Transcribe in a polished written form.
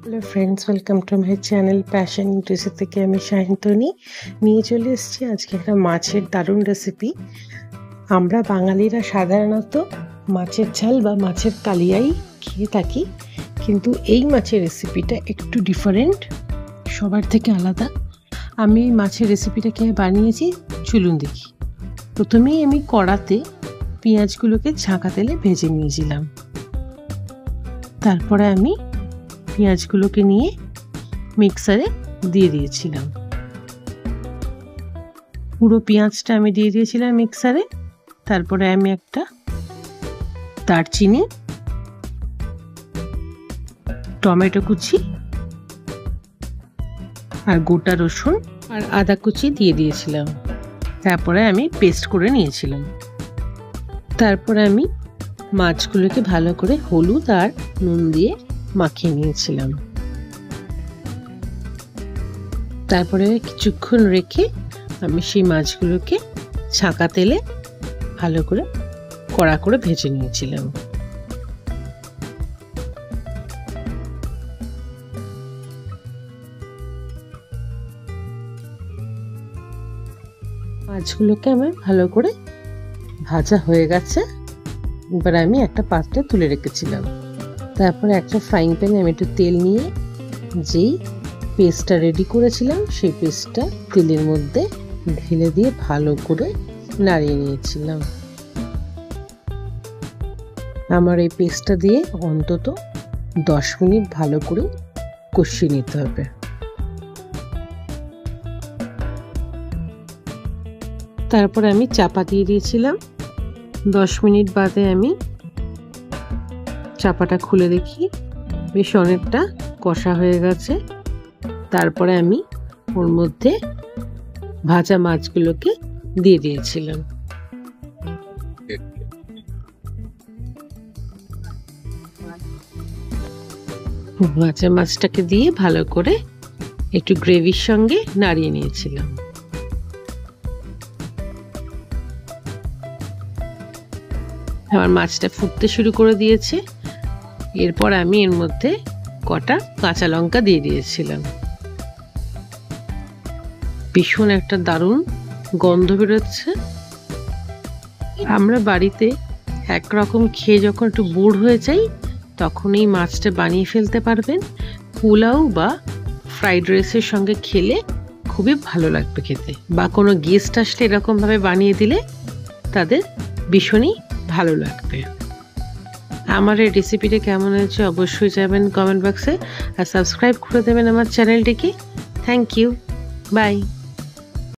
Hello friends, welcome to my channel passion YouTube থেকে আমি শান্তনী নিয়ে চলে এসেছি আজকে একটা মাছের দারুণ রেসিপি। আমরা বাঙালিরা সাধারণত মাছের ঝাল বা মাছের কালিয়াই খেয়ে থাকি, কিন্তু এই মাছের রেসিপিটা একটু ডিফারেন্ট, সবার থেকে আলাদা। আমি মাছের রেসিপিটা খেয়ে বানিয়েছি, চলুন দেখি। প্রথমেই আমি কড়াতে পেঁয়াজগুলোকে ছাঁকা তেলে ভেজে নিয়েছিলাম। তারপরে আমি পেঁয়াজগুলোকে নিয়ে মিক্সারে দিয়ে দিয়েছিলাম। পুরো পেঁয়াজটা আমি দিয়ে দিয়েছিলাম মিক্সারে। তারপরে আমি একটা দারচিনি, টমেটো কুচি আর গোটা রসুন আর আদা কুচি দিয়ে দিয়েছিলাম। তারপরে আমি পেস্ট করে নিয়েছিলাম। তারপরে আমি মাছগুলোকে ভালো করে হলুদ আর নুন দিয়ে মাখিয়ে নিয়েছিলাম। তারপরে কিছুক্ষণ রেখে আমি সেই মাছগুলোকে ছাঁকা তেলে ভালো করে কড়া করে ভেজে নিয়েছিলাম। মাছগুলোকে আমার ভালো করে ভাজা হয়ে গেছে। এবার আমি একটা পাত্রে তুলে রেখেছিলাম। তারপরে একটা ফ্রাইং প্যানে আমি একটু তেল নিয়ে যেই পেস্টটা রেডি করেছিলাম সেই পেস্টটা তেলের মধ্যে ঢেলে দিয়ে ভালো করে নাড়িয়ে নিয়েছিলাম। আমার এই পেস্টটা দিয়ে অন্তত 10 মিনিট ভালো করে কষিয়ে নিতে হবে। তারপরে আমি চাপা দিয়ে দিয়েছিলাম। 10 মিনিট বাদে আমি চাপাটা খুলে দেখি বেশ অনেকটা কষা হয়ে গেছে। তারপরে আমি ওর মধ্যে ভাজা মাছগুলোকে দিয়ে দিয়েছিলাম। ভাজা মাছটাকে দিয়ে ভালো করে একটু গ্রেভির সঙ্গে নাড়িয়ে নিয়েছিলাম। আমার মাছটা ফুটতে শুরু করে দিয়েছে। এরপর আমি এর মধ্যে কটা কাঁচা লঙ্কা দিয়ে দিয়েছিলাম। ভীষণ একটা দারুণ গন্ধ বেরোচ্ছে। আমরা বাড়িতে একরকম খেয়ে যখন একটু বোর হয়ে যাই তখন এই মাছটা বানিয়ে ফেলতে পারবেন। পোলাও বা ফ্রাইড রাইসের সঙ্গে খেলে খুবই ভালো লাগবে খেতে, বা কোনো গেস্ট আসলে এরকমভাবে বানিয়ে দিলে তাদের ভীষণই ভালো লাগবে। আমার এই রেসিপিটা কেমন হয়েছে অবশ্যই জানাবেন কমেন্ট বক্সে, আর সাবস্ক্রাইব করে দেবেন আমার চ্যানেলটিকে। Thank you, by.